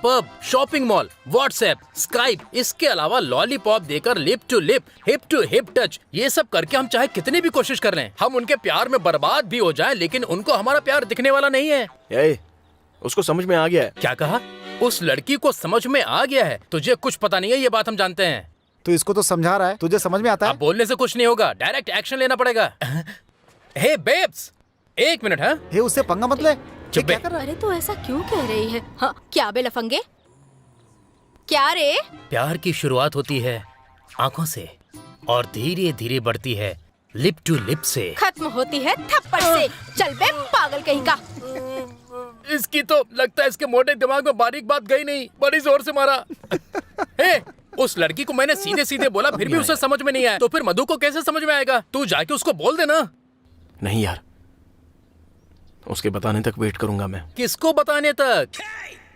Pub, shopping mall, WhatsApp, Skype, इसके अलावा lollipop देकर lip to lip, hip to hip touch, ये सब करके हम चाहे कितनी भी कोशिश कर लें, हम उनके प्यार में बर्बाद भी हो जाएं, लेकिन उनको हमारा प्यार दिखने वाला नहीं है। उसको समझ में आ गया है। क्या कहा? उस लड़की को समझ में आ गया है। तुझे कुछ पता नहीं है, ये बात हम जानते हैं। तो इसको तो समझा रहा है, तुझे समझ में आता है? अब बोलने से कुछ नहीं होगा, डायरेक्ट एक्शन लेना पड़ेगा। हे बेब्स, एक मिनट। हाँ, हे, उससे पंगा मत ले। चुप बे। क्या कर रहा है? अरे तो ऐसा क्यों कह रही है? हाँ, क्या बे लफंगे? क्या रे? प्यार की शुरुआत होती है आंखों से और धीरे धीरे बढ़ती है लिप टू लिप से, खत्म होती है थप्पड़ से। चल बे पागल कहीं का। इसकी तो लगता है इसके मोटे दिमाग में बारीक बात गई नहीं, बड़ी जोर से मारा। हे, उस लड़की को मैंने सीधे सीधे बोला, फिर भी उसे समझ में नहीं आया, तो फिर मधु को कैसे समझ में आएगा? तू जाके उसको बोल देना। नहीं यार, उसके बताने तक वेट करूंगा मैं। किसको बताने तक?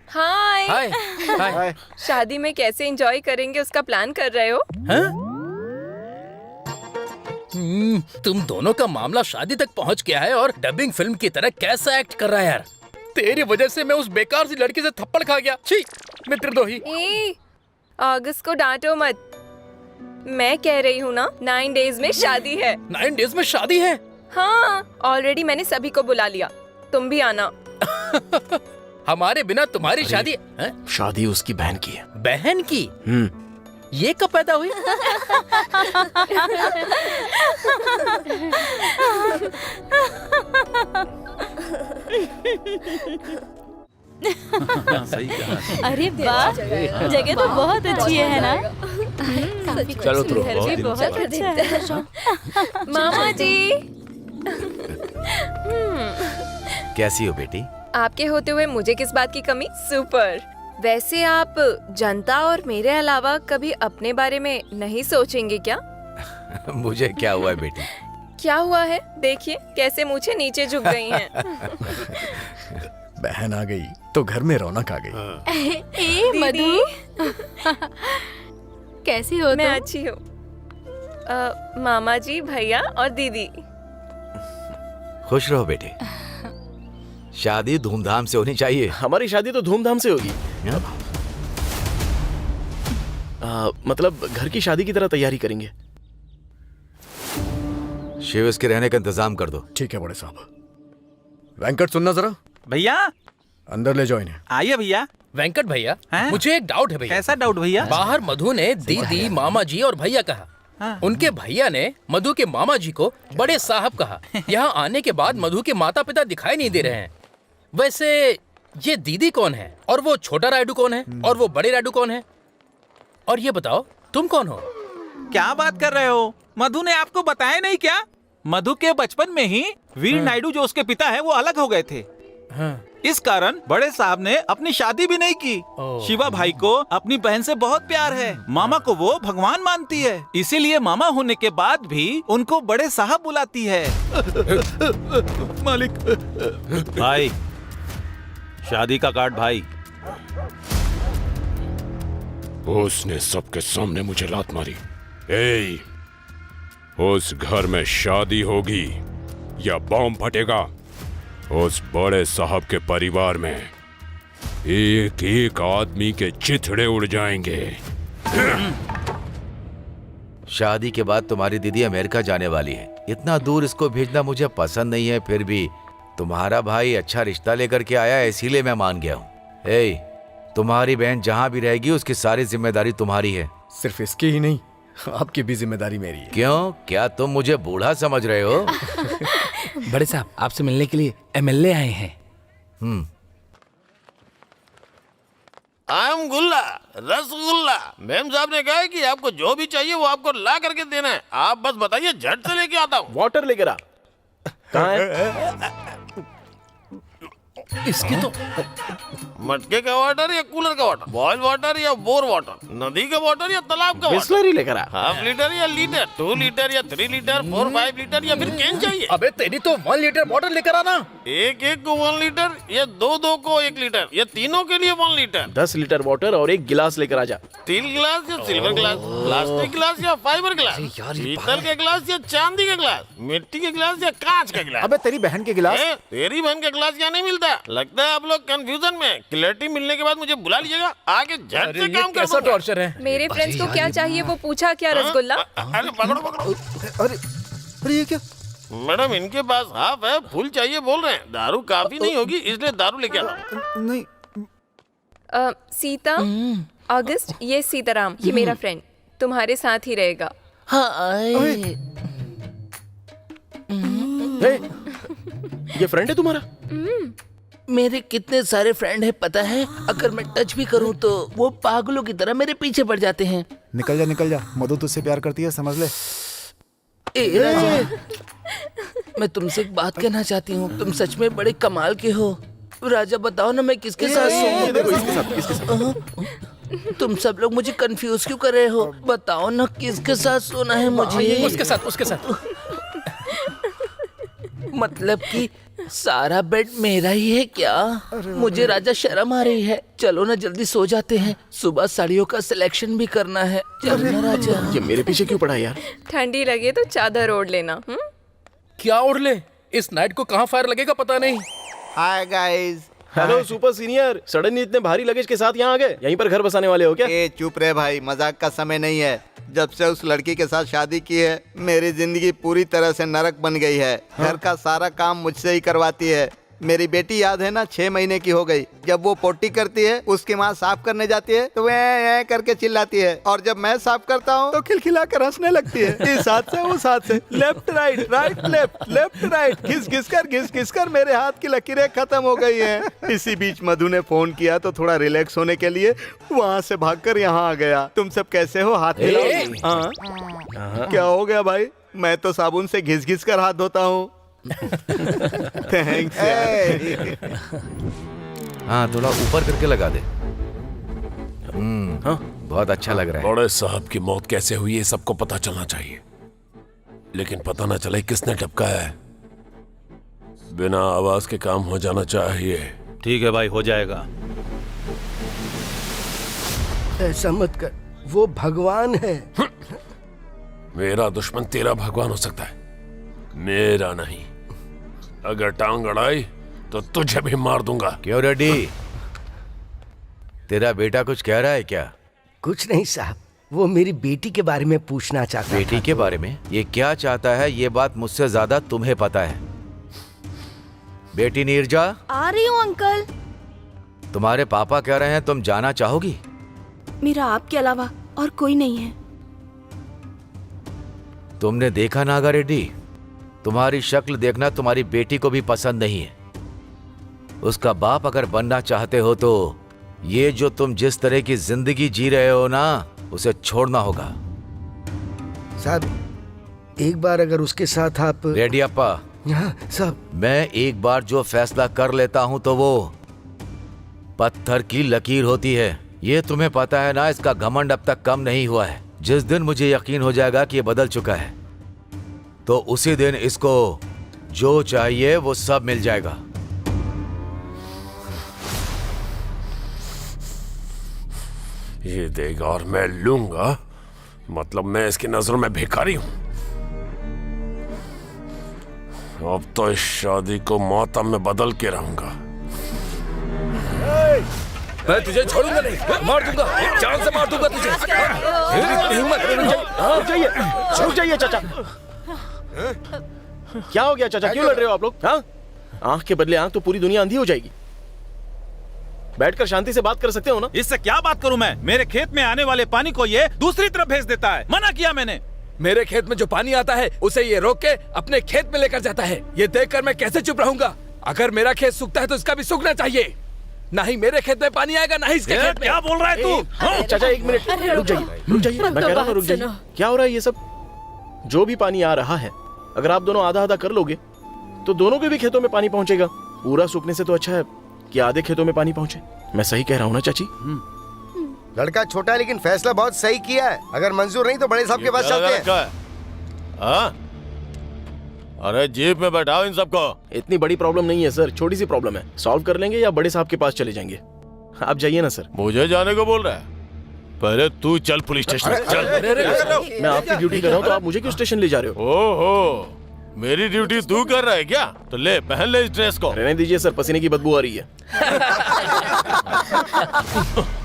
हाय। हाय हाय। हाय। शादी में कैसे एंजॉय करेंगे उसका प्लान कर रहे हो? हाँ? तुम दोनों का मामला शादी तक पहुंच गया है और डबिंग फिल्म की तरह कैसा एक्ट कर रहा है यार। तेरी वजह से मैं उस बेकार सी लड़की से थप्पड़ खा गया। छी, मित्रद्रोही। ए, अगस्त को डांटो मत। मैं कह रही हूँ ना, 9 डेज में शादी है। 9 डेज में शादी है? हाँ, ऑलरेडी मैंने सभी को बुला लिया, तुम भी आना। हमारे बिना तुम्हारी शादी? है? शादी उसकी बहन की है। बहन की? ये कब पैदा हुई? सही कहा। अरे वाह, जगह तो बहुत अच्छी है ना? चलो तो बहुत अच्छा है। मामा जी, कैसी हो बेटी? आपके होते हुए मुझे किस बात की कमी? सुपर। वैसे आप जनता और मेरे अलावा कभी अपने बारे में नहीं सोचेंगे क्या? मुझे क्या हुआ है बेटी? क्या हुआ है? देखिए कैसे मूछें नीचे झुक गई हैं। बहन आ गई तो घर में रौनक आ गई। ए मधु, कैसी हो मैं तुम? अच्छी हूँ। मामा जी, भैया और दीदी। खुश रहो बेटे। शादी धूमधाम से होनी चाहिए। हमारी शादी तो धूमधाम से होगी। मतलब घर की शादी की तरह तैयारी करेंगे। शिव, इसके रहने का इंतजाम कर दो। ठीक है बड़े साहब। वेंकट, सुनना जरा। भैया अंदर ले जाओ इन्हें। आइए भैया। वेंकट भैया, हैं? मुझे एक डाउट है भैया। कैसा डाउट भैया? बाहर मधु ने दीदी, मामा जी और भैया कहा। हाँ। उनके भैया ने मधु के मामा जी को बड़े साहब कहा। यहाँ आने के बाद मधु के माता पिता दिखाई नहीं दे रहे हैं। वैसे ये दीदी कौन है और वो छोटा रायडू कौन है और वो बड़े रायडू कौन है? और ये बताओ तुम कौन हो? क्या बात कर रहे हो? मधु ने आपको बताया नहीं क्या? मधु के बचपन में ही वीर नायडू जो उसके पिता है वो अलग हो गए थे। हाँ। इस कारण बड़े साहब ने अपनी शादी भी नहीं की। शिवा भाई को अपनी बहन से बहुत प्यार है। मामा को वो भगवान मानती है, इसीलिए मामा होने के बाद भी उनको बड़े साहब बुलाती है। मालिक। भाई, शादी का कार्ड भाई। उसने सबके सामने मुझे लात मारी। ए, उस घर में शादी होगी या बॉम्ब फटेगा, उस बड़े साहब के परिवार में एक एक आदमी के चिथड़े उड़ जाएंगे। शादी के बाद तुम्हारी दीदी अमेरिका जाने वाली है। इतना दूर इसको भेजना मुझे पसंद नहीं है, फिर भी तुम्हारा भाई अच्छा रिश्ता लेकर के आया, इसीलिए मैं मान गया हूँ। ए, तुम्हारी बहन जहाँ भी रहेगी उसकी सारी जिम्मेदारी तुम्हारी है। सिर्फ इसकी ही नहीं, आपकी भी जिम्मेदारी मेरी है। क्यों? क्या तुम मुझे बूढ़ा समझ रहे हो? बड़े साहब, आपसे मिलने के लिए एमएलए आए हैं। आई एम गुल्ला, रसगुल्ला। मैम साहब ने कहा है कि आपको जो भी चाहिए वो आपको ला करके देना है। आप बस बताइए, झट से लेके आता हूँ। वाटर लेकर आ। कहाँ है? इसकी तो मटके का वाटर या कूलर का वाटर, बॉयल वाटर या बोर वाटर, नदी का वाटर या तालाब का वाटर, बिस्लरी लेकर आ। हाफ लीटर या लीटर, 2 लीटर या 3 लीटर, 4-5 लीटर या फिर कैन चाहिए? अबे तेरी तो 1 लीटर बॉटल लेकर आना। एक एक को 1 लीटर, ये दो दो को 1 लीटर, ये तीनों के लिए 1 लीटर। 10 लीटर वाटर और एक गिलास लेकर आ जा। स्टील गिलास या सिल्वर गिलास, प्लास्टिक गिलास या फाइबर गिलास, पीतल के गिलास या चांदी के गिलास, मिट्टी के गिलास या कांच का गिलास। अबे तेरी बहन के गिलास। तेरी बहन का गिलास क्या नहीं मिलता? लगता है आप लोग कंफ्यूजन में। क्लैरिटी मिलने के बाद मुझे बुला लीजिएगा, आगे झट से काम कैसा कर। टॉर्चर है? मेरे फ्रेंड्स को क्या चाहिए वो पूछा क्या रसगुल्ला? अरे पकड़ो पकड़ो। अरे ये क्या? मैडम इनके पास हाफ है, फुल चाहिए बोल रहे हैं। दारू काफी नहीं होगी इसलिए दारू लेके आता हूँ। नहीं। सीता, अगस्त, ये सीताराम, ये मेरा फ्रेंड तुम्हारे साथ ही रहेगा। ये फ्रेंड है तुम्हारा? मेरे कितने सारे फ्रेंड है पता है, अगर मैं टच भी करूं तो वो पागलों की तरह मेरे पीछे पड़ जाते हैं। निकल जा, मधु तुझसे प्यार करती है, समझ ले। मैं तुमसे एक बात कहना चाहती हूँ, तुम सच में बड़े कमाल के हो। राजा बताओ ना मैं किसके साथ सोऊं? तुम सब लोग मुझे कंफ्यूज क्यों कर रहे हो? बताओ ना किसके साथ सोना है मुझे? उसके साथ। मतलब कि सारा बेड मेरा ही है क्या? मुझे राजा शर्म आ रही है। चलो ना जल्दी सो जाते हैं, सुबह साड़ियों का सिलेक्शन भी करना है। चलो ना राजा। ये मेरे पीछे क्यों पड़ा यार? ठंडी लगे तो चादर ओढ़ लेना। क्या ओढ़ ले? इस नाइट को कहाँ फायर लगेगा पता नहीं। Hi guys. Hello super senior, suddenly इतने भारी लगेज के साथ यहाँ आ गए? यहीं पर घर बसाने वाले हो क्या? ए चुप रहे भाई, मजाक का समय नहीं है। जब से उस लड़की के साथ शादी की है मेरी जिंदगी पूरी तरह से नरक बन गई है। घर का सारा काम मुझसे ही करवाती है। मेरी बेटी याद है ना, 6 महीने की हो गई। जब वो पोटी करती है उसकी माँ साफ करने जाती है तो वह करके चिल्लाती है, और जब मैं साफ करता हूँ तो खिलखिला कर हंसने लगती है। इस हाथ से उस हाथ से, left right right left left right, घिस कर मेरे हाथ की लकीरें खत्म हो गई हैं। इसी बीच मधु ने फोन किया तो थोड़ा रिलैक्स होने के लिए वहाँ से भागकर यहाँ आ गया। तुम सब कैसे हो? हाथ मिलाओ। हाँ क्या हो गया भाई? मैं तो साबुन से घिस कर हाथ धोता हूँ। थैंक्स। हाँ थोड़ा ऊपर करके लगा दे। हाँ बहुत अच्छा लग रहा है। बड़े साहब की मौत कैसे हुई ये सबको पता चलना चाहिए, लेकिन पता ना चले किसने टपकाया है। बिना आवाज के काम हो जाना चाहिए। ठीक है भाई, हो जाएगा। ऐसा मत कर, वो भगवान है। मेरा दुश्मन तेरा भगवान हो सकता है, मेरा नहीं। अगर टांग अड़ाई तो तुझे भी मार दूंगा। क्यों रेड्डी, तेरा बेटा कुछ कह रहा है क्या? कुछ नहीं साहब, वो मेरी बेटी के बारे में पूछना चाहता बेटी के बारे में? ये क्या चाहता है ये बात मुझसे ज्यादा तुम्हें पता है। बेटी नीरजा। आ रही हूँ अंकल। तुम्हारे पापा कह रहे हैं तुम जाना चाहोगी? मेरा आपके अलावा और कोई नहीं है। तुमने देखा नागा रेड्डी, तुम्हारी शक्ल देखना तुम्हारी बेटी को भी पसंद नहीं है। उसका बाप अगर बनना चाहते हो तो ये जो तुम जिस तरह की जिंदगी जी रहे हो ना, उसे छोड़ना होगा। साहब एक बार अगर उसके साथ आप। रेड्डी अप्पा। हाँ साहब। मैं एक बार जो फैसला कर लेता हूं तो वो पत्थर की लकीर होती है। ये तुम्हें पता है ना, इसका घमंड अब तक कम नहीं हुआ है। जिस दिन मुझे यकीन हो जाएगा कि ये बदल चुका है तो उसी दिन इसको जो चाहिए वो सब मिल जाएगा। ये देगा और मैं लूंगा, मतलब मैं इसकी नजरों में भिखारी हूं। अब तो इस शादी को मातम में बदल के रहूंगा। मैं तुझे छोड़ूंगा नहीं, मार दूंगा, जान से मार दूंगा तुझे। हिम्मत। रुक जाइए चाचा। क्या हो गया चाचा, क्यों लड़ रहे हो आप लोग? हाँ, आंख के बदले आंख तो पूरी दुनिया अंधी हो जाएगी। बैठकर शांति से बात कर सकते हो ना? इससे क्या बात करूं मैं? मेरे खेत में आने वाले पानी को ये दूसरी तरफ भेज देता है। मना किया मैंने। मेरे खेत में जो पानी आता है उसे ये रोक के अपने खेत में लेकर जाता है। ये देखकर मैं कैसे चुप रहूंगा? अगर मेरा खेत सूखता है तो इसका भी सूखना चाहिए। ना ही मेरे खेत में पानी आएगा ना ही इसके खेत में। क्या बोल रहा है तू? चाचा एक मिनट रुक जाइए। मैं कह रहा हूँ रुक जाइए। क्या हो रहा है ये सब? जो भी पानी आ रहा है अगर आप दोनों आधा आधा कर लोगे तो दोनों के भी खेतों में पानी पहुंचेगा। पूरा सूखने से तो अच्छा है कि आधे खेतों में पानी पहुंचे। मैं सही कह रहा हूँ ना चाची? लड़का छोटा है लेकिन फैसला बहुत सही किया है। अगर मंजूर नहीं तो बड़े साहब के पास चलते हैं। अरे जीप में बैठाओ इन सबको। इतनी बड़ी प्रॉब्लम नहीं है सर, छोटी सी प्रॉब्लम है, सॉल्व कर लेंगे या बड़े साहब के पास चले जाएंगे। आप जाइए ना सर। मुझे जाने को बोल रहा है? पहले तू चल पुलिस स्टेशन चल। मैं आपकी ड्यूटी कर रहा हूँ तो आप मुझे क्यों स्टेशन ले जा रहे हो? ओहो, मेरी ड्यूटी तू कर रहा है क्या? तो ले पहन ले इस ड्रेस को। रहने दीजिए सर, पसीने की बदबू आ रही है।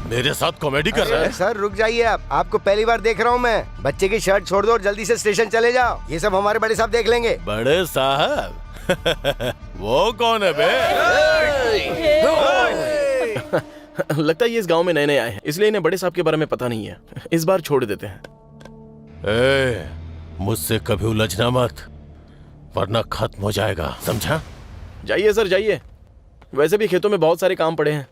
मेरे साथ कॉमेडी कर रहा है? सर रुक जाइए आप, आपको पहली बार देख रहा हूँ मैं। बच्चे की शर्ट छोड़ दो और जल्दी से स्टेशन चले जाओ, ये सब हमारे बड़े साहब देख लेंगे। बड़े साहब? वो कौन है बे? लगता है ये इस गांव में नए नए आए हैं, इसलिए इन्हें बड़े साहब के बारे में पता नहीं है। इस बार छोड़ देते हैं। मुझसे कभी उलझना मत, वरना खत्म हो जाएगा, समझा? जाइए सर जाइए, वैसे भी खेतों में बहुत सारे काम पड़े हैं।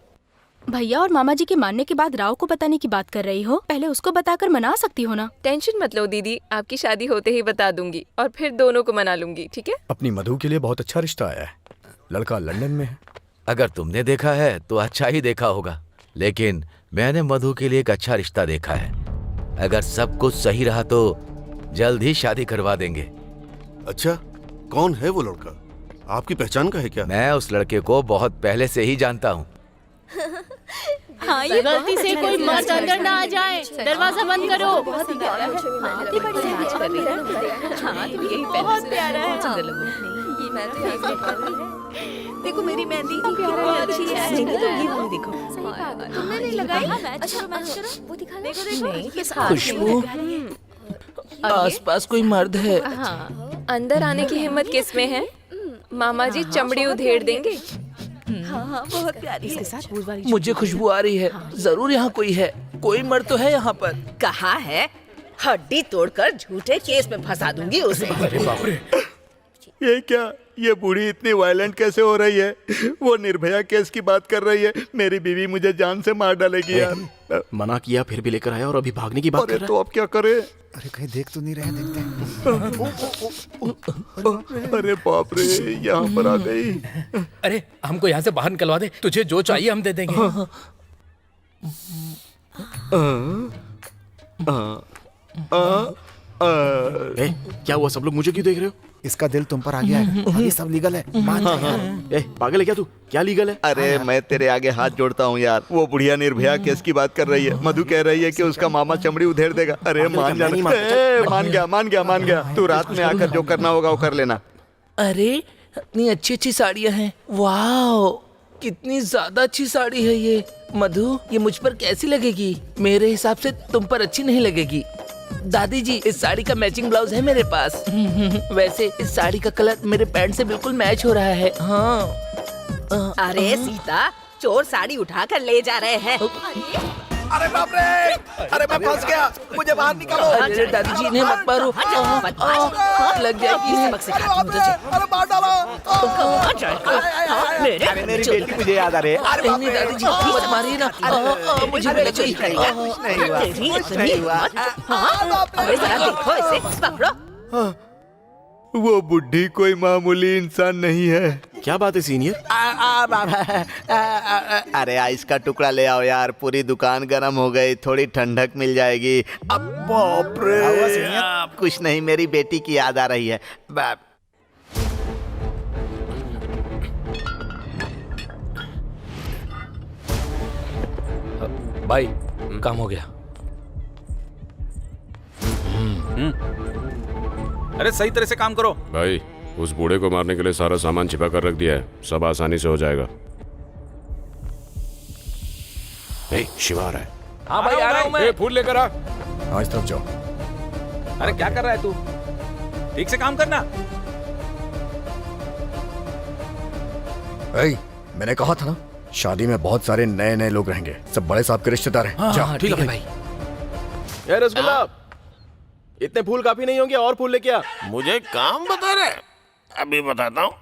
भैया और मामा जी के मानने के बाद राव को बताने की बात कर रही हो, पहले उसको बताकर मना सकती हो ना। टेंशन मत लो दीदी, आपकी शादी होते ही बता दूंगी और फिर दोनों को मना लूंगी, ठीक है? अपनी मधु के लिए बहुत अच्छा रिश्ता आया है, लड़का लंदन में है। अगर तुमने देखा है तो अच्छा ही देखा होगा, लेकिन मैंने मधु के लिए एक अच्छा रिश्ता देखा है। अगर सब कुछ सही रहा तो जल्द ही शादी करवा देंगे। अच्छा, कौन है वो लड़का? आपकी पहचान का है क्या? मैं उस लड़के को बहुत पहले से ही जानता हूँ। हाँ, ये गलती से कोई मर्द अंदर ना आ जाए, दरवाजा बंद करो। बहुत प्यारा है। देखो मेरी मेहंदी कितनी अच्छी है। देखो तुमने नहीं लगाई? अच्छा मैच करो, वो दिखा दो। खुशबू, आसपास कोई मर्द है? अंदर आने की हिम्मत किसमें है? मामा जी चमड़ी उधेड़ देंगे। बहुत प्यारी है। मुझे खुशबू आ रही है, जरूर यहाँ कोई है, कोई मर्द तो है यहाँ पर। कहाँ है? हड्डी तोड़कर झूठे केस में फंसा दूंगी उसे। अरे बाप रे, ये क्या? ये बूढ़ी इतनी वायलेंट कैसे हो रही है? वो निर्भया केस की बात कर रही है। मेरी बीवी मुझे जान से मार डालेगी यार। मना किया फिर भी लेकर आया और अभी भागने की बात कर रहा है। तो अब क्या करे? अरे कहीं देख तो नहीं रहे? देखते हैं। अरे बाप रे, यहाँ पर आ गई। अरे हमको यहाँ से बाहर निकलवा दे, तुझे जो चाहिए हम दे देंगे। क्या हुआ? सब लोग मुझे क्यों देख रहे हो? इसका दिल तुम पर आ गया है, ये सब लीगल है, मान जा यार। पागल है क्या तू? क्या लीगल है? अरे मैं तेरे आगे हाथ जोड़ता हूँ यार। वो बुढ़िया निर्भया केस की बात कर रही है। मधु कह रही है कि उसका मामा चमड़ी उधेड़ देगा। अरे मान जा। मान गया। तू रात में आकर जो करना होगा वो कर लेना। अरे इतनी अच्छी अच्छी साड़ियाँ हैं, वाह कितनी ज्यादा अच्छी साड़ी है ये। मधु, ये मुझ पर कैसी लगेगी? मेरे हिसाब से तुम पर अच्छी नहीं लगेगी। दादी जी, इस साड़ी का मैचिंग ब्लाउज है मेरे पास। वैसे इस साड़ी का कलर मेरे पैंट से बिल्कुल मैच हो रहा है। हाँ। अरे सीता, चोर साड़ी उठा कर ले जा रहे हैं। अरे बाप रे, अरे मैं फंस गया, मुझे बाहर निकालो। अरे दादी जी, इन्हें मत मारो, लग जाएगी। सबक सिखाती हूँ तुझे। अरे मार डालो। अरे मेरी बेटी मुझे याद आ रही है। नहीं दादी जी, मत मारिए ना, मुझे भी लग गई। नहीं हुआ। अरे जरा देखो इसे, पकड़ो। वो बुढ़ी कोई मामूली इंसान नहीं है। क्या बात है सीनियर? अरे आइस का टुकड़ा ले आओ यार, पूरी दुकान गर्म हो गई, थोड़ी ठंडक मिल जाएगी। अब बाप रे, कुछ नहीं, मेरी बेटी की याद आ रही है। भाई काम हो गया। अरे सही तरह से काम करो भाई। उस बूढ़े को मारने के लिए सारा सामान छिपा कर रख दिया है, सब आसानी से हो जाएगा। शिवा आ रहा है। हाँ भाई आ रहा हूँ मैं। फूल लेकर आ। आज तक जाओ। अरे क्या कर रहा है तू? ठीक से काम करना। मैंने कहा था ना, शादी में बहुत सारे नए नए लोग रहेंगे, सब बड़े साहब के रिश्तेदार हैं। हाँ, ठीक है भाई। यार रसगुल्ला, इतने फूल काफी नहीं होंगे, और फूल लेके आ। मुझे काम बता रहे? अभी बताता हूँ।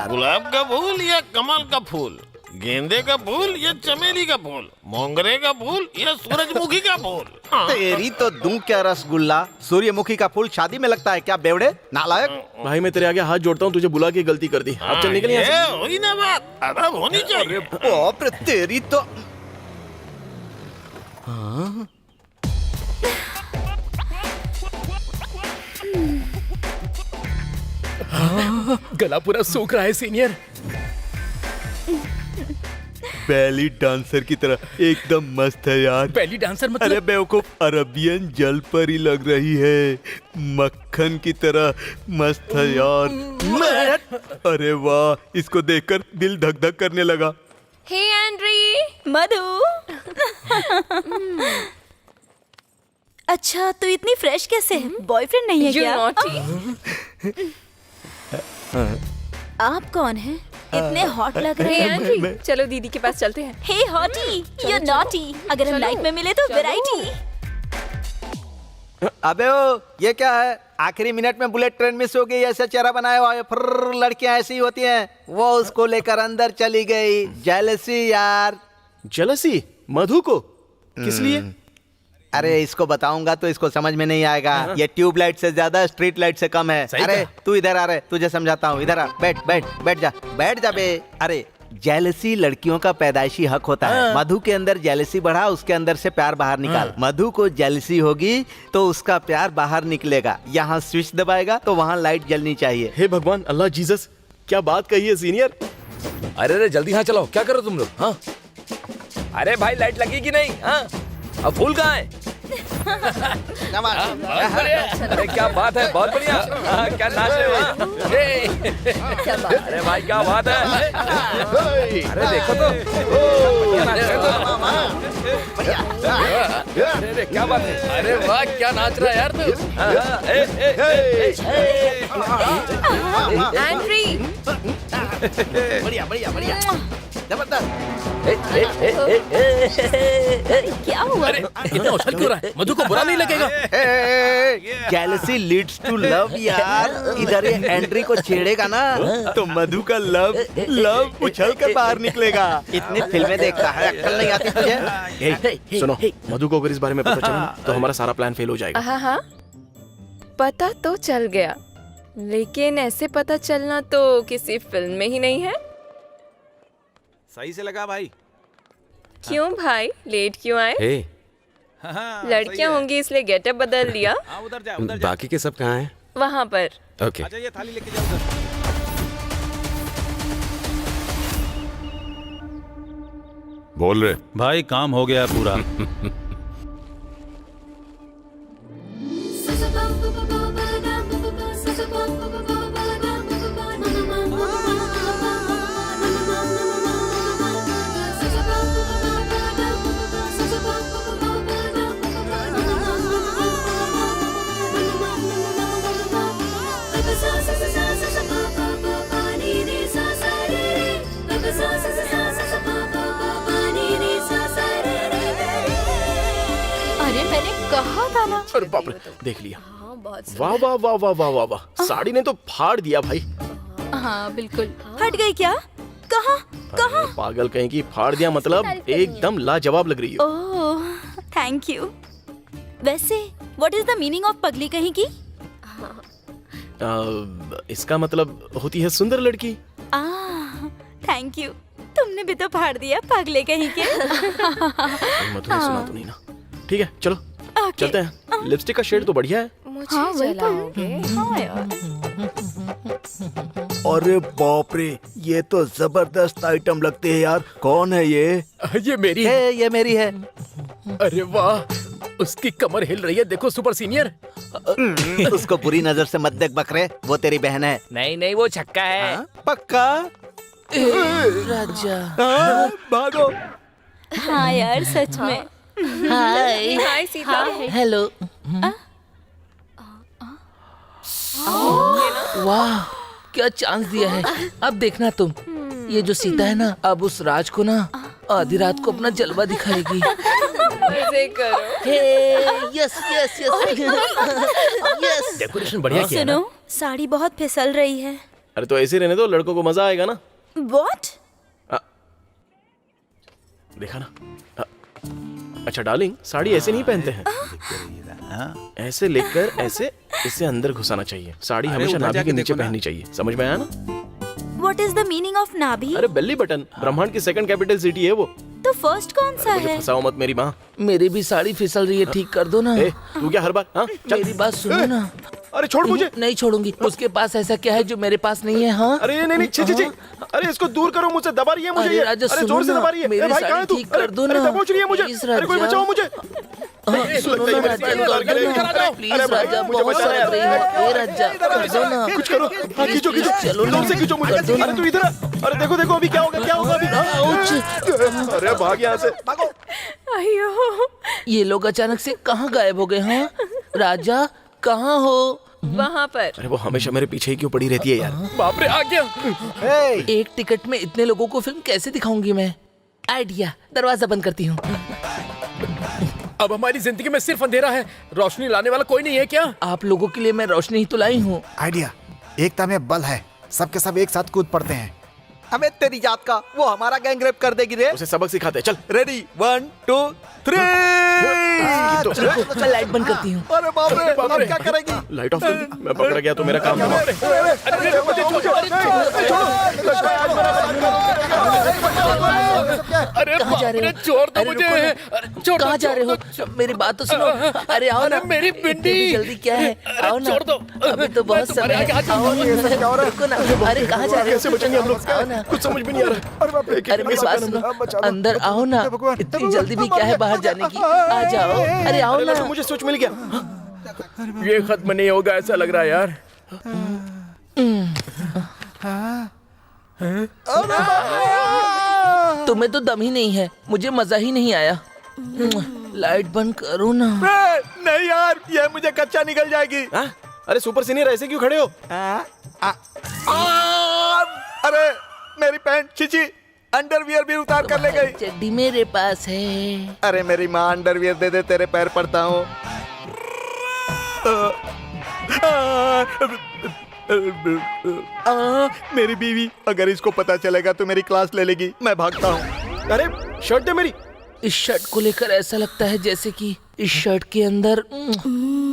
गुलाब का फूल या कमल का फूल, गेंदे का फूल या चमेली का फूल, मोंगरे का फूल या सूरजमुखी का फूल? तेरी तो दूं क्या रसगुल्ला, सूर्यमुखी का फूल शादी में लगता है क्या बेवड़े नालायक? भाई मैं तेरे आगे हाथ जोड़ता हूँ, तुझे बुला के गलती कर दी। अब चल निकल यहाँ से। हुई ना बात, अदब होनी चाहिए। बाप रे, तेरी तो गला पूरा सूख रहा है सीनियर। पहली डांसर की तरह एकदम मस्त है यार। पहली डांसर मतलब? अरे बेवकूफ, अरबियन जल परी लग रही है, मक्खन की तरह मस्त है यार। अरे वाह, इसको देखकर दिल धक धक करने लगा। हे एंड्री। मधु। अच्छा, तो इतनी फ्रेश कैसे है? बॉयफ्रेंड नहीं है क्या? आप कौन हैं? इतने हॉट लग रहे हैं। एंड्री, चलो दीदी के पास चलते हैं। हे हॉटी, यू नॉटी। अगर हम नाइट में मिले तो वैरायटी। अबे ओ, ये क्या है? आखिरी मिनट में बुलेट ट्रेन मिस हो गई, ऐसा चेहरा बनाया हुआ है। फिर लड़कियां ऐसी ही होती हैं। वो उसको लेकर अंदर चली गई। जेलसी यार। जेलसी? मधु को? किस लिए? अरे इसको बताऊंगा तो इसको समझ में नहीं आएगा। ये ट्यूबलाइट से ज्यादा स्ट्रीट लाइट से कम है। अरे तू इधर आ रहे, तुझे समझाता हूँ। इधर आ, बैठ बैठ बैठ जा, बैठ जा बे। अरे जेलसी लड़कियों का पैदाइशी हक होता है। मधु के अंदर जेलसी बढ़ा, उसके अंदर से प्यार बाहर निकाल। मधु को जेलसी होगी तो उसका प्यार बाहर निकलेगा। यहाँ स्विच दबाएगा तो वहाँ लाइट जलनी चाहिए। हे भगवान, अल्लाह जीसस, क्या बात कही है सीनियर। अरे जल्दी यहाँ चलाओ, क्या करो तुम लोग? हाँ, अरे भाई लाइट लगी कि नहीं? हाँ, अब फूल कहाँ है? अरे क्या बात है, बहुत बढ़िया। क्या नाच रहे हो? अरे भाई क्या बात है। अरे देखो तो, अरे क्या बात है। अरे वाह, क्या नाच रहा है यार तू। एंड्री, बढ़िया बढ़िया बढ़िया, जबरदस्त। क्या हुआ? अरे इतना उछल क्यों रहा है? मधु को बुरा नहीं लगेगा? जेलसी लीड्स टू लव यार। इधर ये एंड्री को छेड़ेगा ना तो मधु का लव उछल कर बाहर निकलेगा। इतनी फिल्में देखता है, अक्ल नहीं आती तुझे? सुनो, मधु को अगर इस बारे में पता चला तो हमारा सारा प्लान फेल हो जाएगा। हाँ हाँ, पता तो चल गया, लेकिन ऐसे पता चलना तो किसी फिल्म में ही नहीं है। सही से लगा भाई। क्यों भाई, लेट क्यों आए? लड़कियां होंगी इसलिए गेटअप बदल लिया। उधर जा, उधर जा। बाकी के सब कहाँ हैं? वहाँ पर। ओके। अच्छा, ये थाली लेके जाओ उधर। बोल रहे भाई काम हो गया पूरा। अरे मैंने कहा था ना। अरे बाप रे, देख लिया। वाह वाह वाह वाह वाह वाह वाह, साड़ी ने तो फाड़ दिया भाई। हाँ बिल्कुल। हट गई क्या? कहाँ कहाँ? पागल कहीं की, फाड़ दिया मतलब एकदम लाजवाब लग रही है। Oh thank you. वैसे what is the meaning of पगली कहीं की? इसका मतलब होती है सुंदर लड़की। थैंक यू, तुमने भी तो फाड़ दिया पागले कहीं के। मधु ने सुना तो नहीं ना? ठीक है चलो चलते हैं। लिपस्टिक का शेड तो बढ़िया है। मुझे जलाओगे? हाँ यार। अरे बाप रे, ये तो जबरदस्त आइटम लगते हैं यार। कौन है ये? ये मेरी है। ये मेरी है। अरे वाह, उसकी कमर हिल रही है, देखो सुपर सीनियर। उसको बुरी नजर से मत देख बकरे, वो तेरी बहन है। नहीं नहीं, वो छक्का है। पक्का? राजा भागो। हाँ यार सच में। हाय हाय सीता। हेलो। वाह, क्या चांस दिया है। अब देखना तुम, ये जो सीता है ना, अब उस राज को ना आधी रात को अपना जलवा दिखाएगी। मजे करो। Yes yes yes yes. Decoration बढ़िया किया ना? सुनो, साड़ी बहुत फिसल रही है। अरे तो ऐसे रहने दो, लड़कों को मजा आएगा ना। व्हाट? देखा ना। अच्छा डार्लिंग, साड़ी ऐसे नहीं पहनते हैं। ऐसे लेकर ऐसे इसे अंदर घुसाना चाहिए। साड़ी हमेशा नाभि के नीचे पहननी चाहिए। समझ में आया ना? What is the meaning of नाभि? अरे बेली बटन, ब्रह्मांड की सेकंड कैपिटल सिटी है वो। तो फर्स्ट कौन सा मुझे है? फंसाओ मत मेरी माँ। मेरी भी साड़ी फिसल रही है, ठीक कर दो ना। तू क्या हर बार? हाँ मेरी बात सुनो ना। अरे छोड़ मुझे। नहीं छोड़ूंगी। उसके पास ऐसा क्या है जो मेरे पास नहीं है? हाँ अरे नहीं नहीं, छी छी छी। अरे इसको दूर करो मुझसे, दबा रही है मुझे अरे ये। राजा, अरे सुनो जोर से ना, दबा रही है। मेरी अरे भाई साड़ी कहाँ है तू? ठीक कर दो ना। दबोच रही है मुझे। प्लीज अरे कोई राजा। बचाओ मुझे। सुनो ना राजा, कर दो ना। प्लीज राजा, बहुत सड़ रही है। ए राजा, कर दो ना। कुछ करो। हाँ खींचो खींचो, चलो ना। जोर से खींचो मुझे। अरे तू इधर आ। अरे देखो देखो अभी क्या होगा, क्या होगा अभी। अरे भाग यहाँ से, भागो। अयो, ये लोग अचानक से कहाँ गायब हो गए? हाँ राजा, कहाँ हो? वहाँ पर। अरे वो हमेशा मेरे पीछे ही क्यों पड़ी रहती है यार। बाप रे, आ गया। एक टिकट में इतने लोगों को फिल्म कैसे दिखाऊंगी मैं? आइडिया, दरवाजा बंद करती हूँ। अब हमारी जिंदगी में सिर्फ अंधेरा है, रोशनी लाने वाला कोई नहीं है क्या? आप लोगों के लिए मैं रोशनी ही तो लाई हूँ। आइडिया, एकता में बल है, सबके सब एक साथ कूद पड़ते हैं। हमें तेरी जात का, वो हमारा गैंग रेप कर देगी रे। उसे सबक सिखाते, चल। रेडी 1 2 3। मैं लाइट बंद करती हूँ। अरे बाप रे, अब क्या करेगी? लाइट ऑफ कर दी। मैं पकड़ा गया तो मेरा काम हुआ। अरे कहाँ जा रहे हो? छोड़ दो अरे मुझे। रुको ना। छोड़ कहाँ दो, जा रहे हो? मेरी बात तो सुनो। अरे आओ ना। अरे मेरी पिंडी। इतनी जल्दी क्या है? आओ ना। छोड़ दो। अभी तो बहुत समय है। आओ ना। रुको ना। अरे कहाँ जा रहे हो? कैसे बचेंगे हम लोग? आओ ना। कुछ समझ भी नहीं आ रहा। अरे मेरी बात सुनो, अंदर आओ ना। इतनी जल्दी भी क्या है बाहर जाने की? आ जाओ। अरे आओ ना। मुझे सोच मिल गया। ये खत्म नहीं होगा ऐसा लग रहा है यार। तुम्हें तो दम ही नहीं है, मुझे मजा ही नहीं आया। लाइट बंद करो ना। नहीं यार, ये मुझे कच्चा निकल जाएगी। अरे सुपर सीनियर ऐसे क्यों खड़े हो? अरे मेरी पैंट छिची, अंडरवियर भी उतार कर ले गई। चड्डी मेरे पास है। अरे मेरी माँ अंडरवियर दे दे, तेरे पैर पड़ता हूँ। मेरी बीवी, अगर इसको पता चलेगा तो मेरी क्लास ले लेगी। मैं भागता हूँ। अरे शर्ट है मेरी। इस शर्ट को लेकर ऐसा लगता है जैसे कि इस शर्ट के अंदर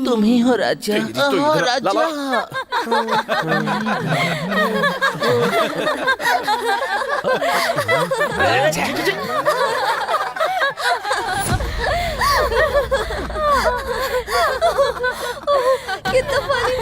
तुम ही हो राजा। हाँ, राजा। कितना पानी